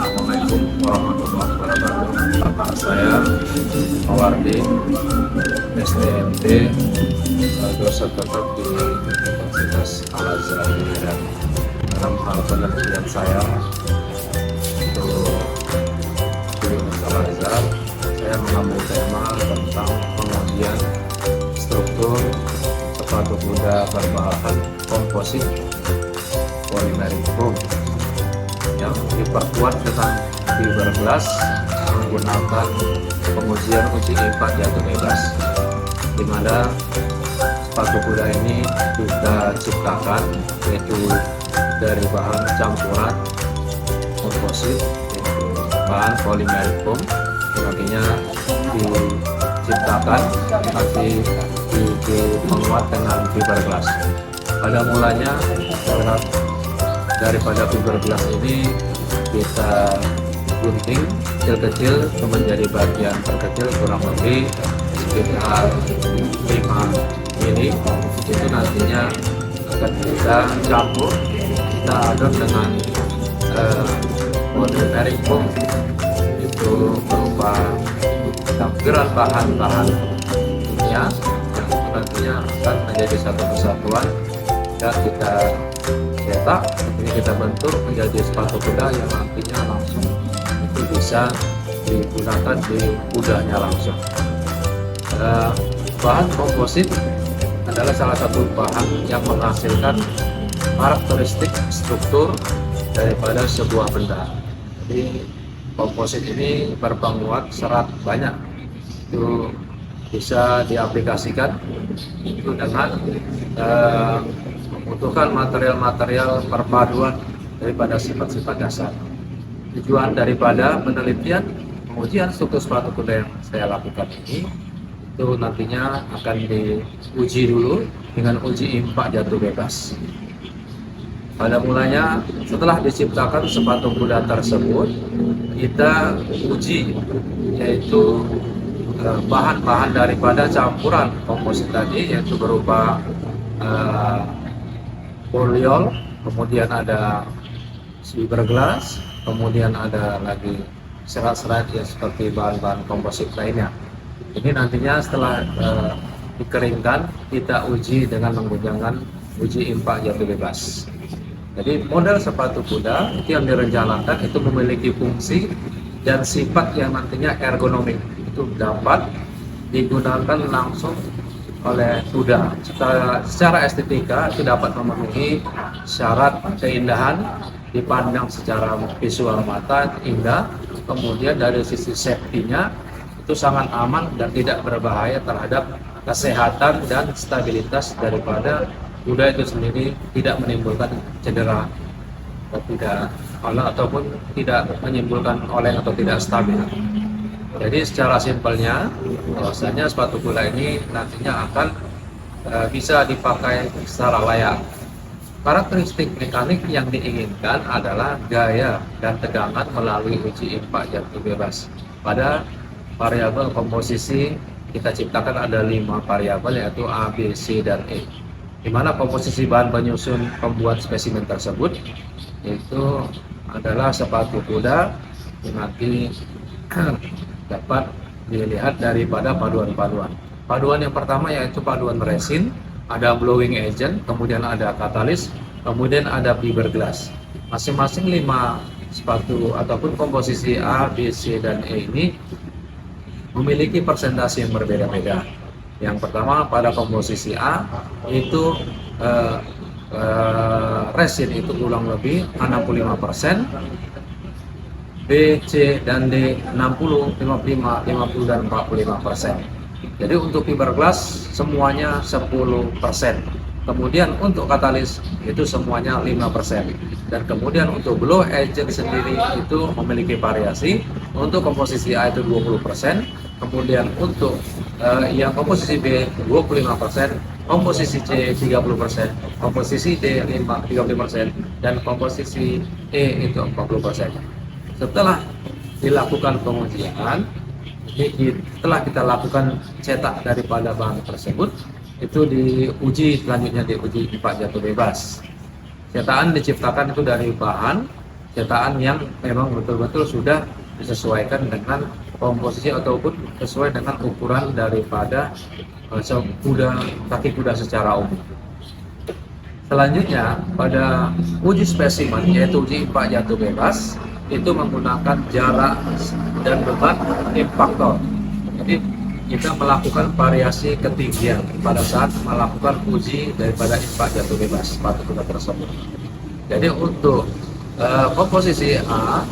Assalamualaikum warahmatullahi wabarakatuh. Nama saya Mawardi, STMT, dosen tetap di Universitas Al-Azhar Medan. Dalam hal penelitian saya untuk di Universitas Al-Azhar, saya mengambil tema tentang pengujian struktur sepatu kuda berbahan komposit polimeric foam yang diperkuat dengan fiberglass menggunakan pengujian uji impact jatuh bebas, di mana sepatu kuda ini kita ciptakan yaitu dari bahan campuran komposit yaitu bahan polymeric foam, nantinya diciptakan nanti dipenguat dengan fiberglass. Pada mulanya daripada fiberglass ini kita gunting kecil-kecil menjadi bagian terkecil kurang lebih sekitar 5 mili. Itu nantinya akan kita campur, kita adon dengan polymeric foam, itu berupa campuran bahan-bahan kimia yang nantinya akan menjadi satu kesatuan dan kita cetak. Ini kita bentuk menjadi sepatu kuda yang nantinya langsung itu bisa digunakan di kudanya langsung. Bahan komposit adalah salah satu bahan yang menghasilkan karakteristik struktur daripada sebuah benda. Jadi komposit ini berpenguat serat banyak, itu bisa diaplikasikan itu dengan membutuhkan material-material perpaduan daripada sifat-sifat dasar. Tujuan daripada penelitian pengujian struktur sepatu kuda yang saya lakukan ini itu nantinya akan diuji dulu dengan uji impact jatuh bebas. Pada mulanya setelah diciptakan sepatu kuda tersebut, kita uji yaitu bahan-bahan daripada campuran komposit tadi, yaitu berupa polyol, kemudian ada fiberglass, kemudian ada lagi serat-serat ya seperti bahan-bahan komposit lainnya. Ini nantinya setelah dikeringkan kita uji dengan menggunakan uji impact jatuh bebas. Jadi model sepatu kuda itu yang direncanakan itu memiliki fungsi dan sifat yang nantinya ergonomik, itu dapat digunakan langsung oleh kuda. Secara estetika itu dapat memenuhi syarat keindahan, dipandang secara visual mata indah, kemudian dari sisi safety-nya itu sangat aman dan tidak berbahaya terhadap kesehatan dan stabilitas daripada kuda itu sendiri, tidak menimbulkan cedera ataupun tidak menimbulkan oleng atau tidak stabil. Jadi secara simpelnya bahwasanya sepatu kuda ini nantinya akan bisa dipakai secara layak. Karakteristik mekanik yang diinginkan adalah gaya dan tegangan melalui uji impact jatuh bebas. Pada variabel komposisi kita ciptakan ada 5 variabel yaitu A, B, C, dan E. Di mana komposisi bahan penyusun pembuat spesimen tersebut itu adalah sepatu kuda yang nanti dapat dilihat daripada paduan-paduan. Paduan yang pertama yaitu paduan resin, ada blowing agent, kemudian ada katalis, kemudian ada fiberglass. Masing-masing 5 sepatu ataupun komposisi A, B, C, dan E ini memiliki persentase yang berbeda-beda. Yang pertama pada komposisi A itu resin itu kurang lebih 65%, B, C, dan D 60, 55, 50, dan 45%. Jadi untuk fiberglass semuanya 10%. Kemudian untuk katalis itu semuanya 5%. Dan kemudian untuk blow agent sendiri itu memiliki variasi. Untuk komposisi A itu 20%, kemudian untuk yang komposisi B 25%, komposisi C 30%, komposisi D 35%, dan komposisi E itu 40%. Setelah dilakukan pengujian, setelah kita lakukan cetak daripada bahan tersebut, itu diuji selanjutnya diuji impact jatuh bebas. Cetakan diciptakan itu dari bahan cetakan yang memang betul-betul sudah disesuaikan dengan komposisi ataupun sesuai dengan ukuran daripada kaki kuda secara umum. Selanjutnya pada uji spesimen yaitu uji impak jatuh bebas itu menggunakan jarak dan beban impaktor. Jadi kita melakukan variasi ketinggian pada saat melakukan uji daripada impak jatuh bebas sepatu kuda tersebut. Jadi untuk komposisi A,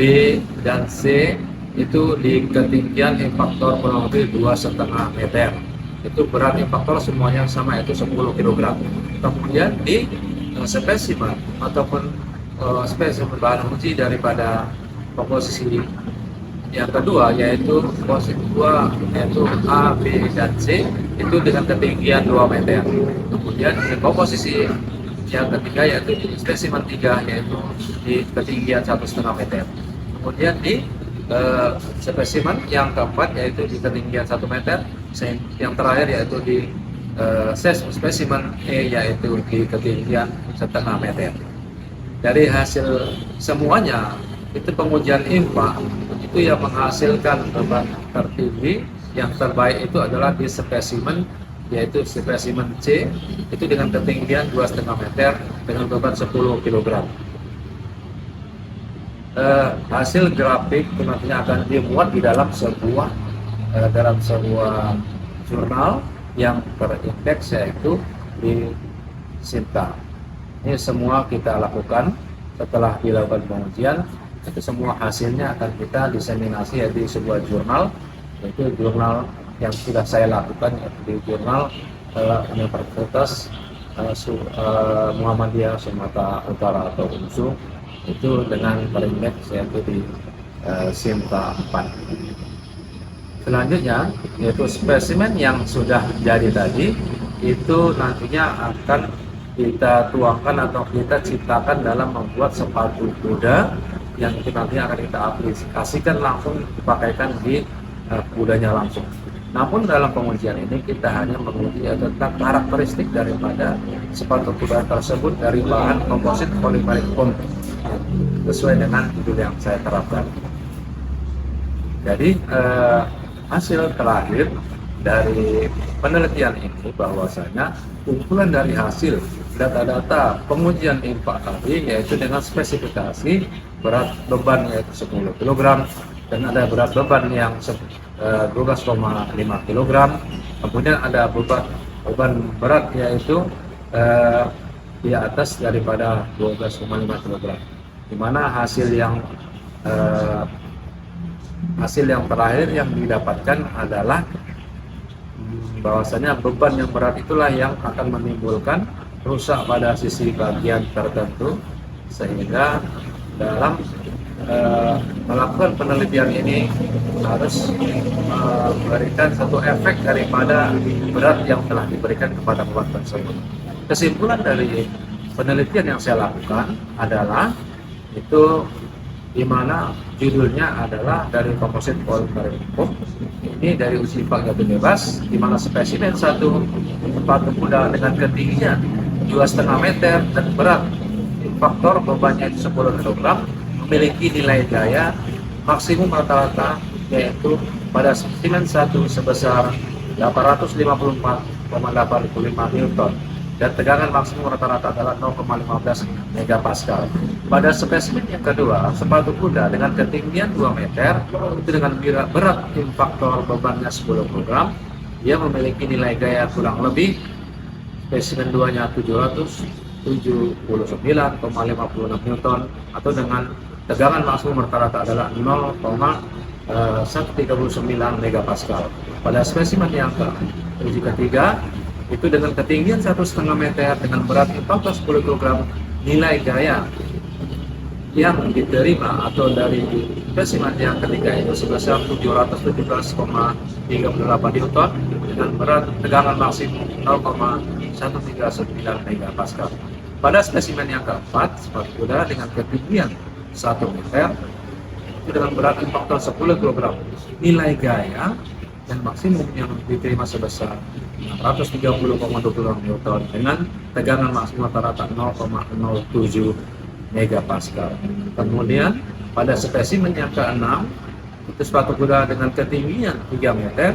B, dan C itu di ketinggian impaktor kurang lebih 2,5 meter. Itu berat impaktor semuanya sama, yaitu 10 kg. Kemudian di spesimen ataupun spesimen bahan uji daripada komposisi yang kedua yaitu komposisi 2 yaitu A, B, dan C itu dengan ketinggian 2 meter. Kemudian di komposisi yang ketiga yaitu di spesimen 3 yaitu di ketinggian 1,5 meter. Kemudian di spesimen yang keempat yaitu di ketinggian 1 meter. Yang terakhir yaitu di spesimen E yaitu di ketinggian 1,5 meter. Dari hasil semuanya itu pengujian impak itu yang menghasilkan beban tertinggi yang terbaik itu adalah di spesimen yaitu spesimen C itu dengan ketinggian 2,5 meter dengan beban 10 kg. Hasil grafik nantinya akan dimuat di dalam sebuah jurnal yang terindeks yaitu di Sinta. Ini semua kita lakukan setelah dilakukan pengujian, itu semua hasilnya akan kita diseminasi yaitu di sebuah jurnal, yaitu jurnal yang sudah saya lakukan yaitu di jurnal Universitas Muhammadiyah Sumatera Utara atau UNSU itu dengan terindeks yaitu di Sinta 4. Selanjutnya yaitu spesimen yang sudah jadi tadi itu nantinya akan kita tuangkan atau kita ciptakan dalam membuat sepatu kuda yang itu nantinya akan kita aplikasikan langsung dipakaikan di kudanya langsung. Namun dalam pengujian ini kita hanya menguji tentang karakteristik daripada sepatu kuda tersebut dari bahan komposit polimerik foam sesuai dengan judul yang saya terapkan. Jadi hasil terakhir dari penelitian ini bahwasanya kumpulan dari hasil data-data pengujian impak tadi yaitu dengan spesifikasi berat beban yaitu 10 kg dan ada berat beban yang 12,5 kg, kemudian ada beban berat yaitu di atas daripada 12,5 kg, di mana hasil yang terakhir yang didapatkan adalah bahwasanya beban yang berat itulah yang akan menimbulkan rusak pada sisi bagian tertentu, sehingga dalam melakukan penelitian ini harus memberikan satu efek daripada berat yang telah diberikan kepada beban tersebut. Kesimpulan dari penelitian yang saya lakukan adalah itu di mana judulnya adalah dari komposit polimerik foam. Ini dari uji impak jatuh bebas, di mana spesimen satu sepatu kuda dengan ketinggian 2,5 meter dan berat faktor bebannya 10 kg memiliki nilai gaya maksimum rata-rata yaitu pada spesimen 1 sebesar 854,85 Newton dan tegangan maksimum rata-rata adalah 0,15 megapascal. Pada spesimen yang kedua, sepatu kuda dengan ketinggian 2 meter itu dengan berat impaktor bebannya 10 kg, dia memiliki nilai gaya kurang lebih spesimen 2-nya 779,56 Newton atau dengan tegangan maksimum rata-rata adalah 0,139 megapascal. Pada spesimen yang ketiga itu dengan ketinggian 1,5 meter dengan berat impaktor 10 kg, nilai gaya yang diterima atau dari spesimen yang ketiga itu sebesar 717,38 Newton dengan berat tegangan maksimum 0,139 megapascal. Pada spesimen yang keempat, sepatu kuda dengan ketinggian 1 meter itu dengan berat impaktor 10 kg, nilai gaya dan maksimum yang diterima sebesar 630,26 Newton dengan tegangan maksimum rata-rata 0,07 megapascal. Kemudian pada spesimen yang ke-6 itu sepatu kuda dengan ketinggian 3 meter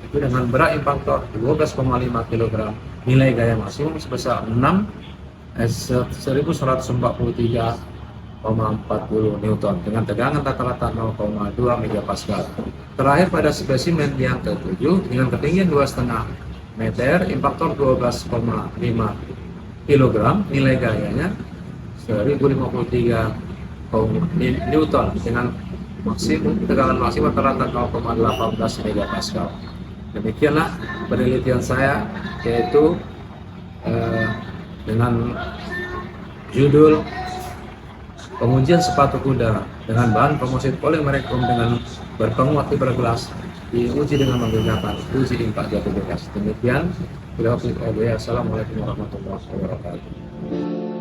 itu dengan berat impaktor 12,5 kg, nilai gaya maksimum sebesar 1143,40 Newton dengan tegangan rata-rata 0,2 megapascal. Terakhir pada spesimen yang ke-7 dengan ketinggian 2,5 meter, impaktor 12,5 kg, nilai gayanya 1053 Newton dengan tegangan maksimum rata-rata 0,18 megapascal. Demikianlah penelitian saya, yaitu dengan judul pengujian sepatu kuda dengan bahan komposit polymerichrome dengan berpenguat fiberglass diuji dengan menggunakan uji impak jatuh bekas. Demikian. Assalamualaikum warahmatullahi wabarakatuh.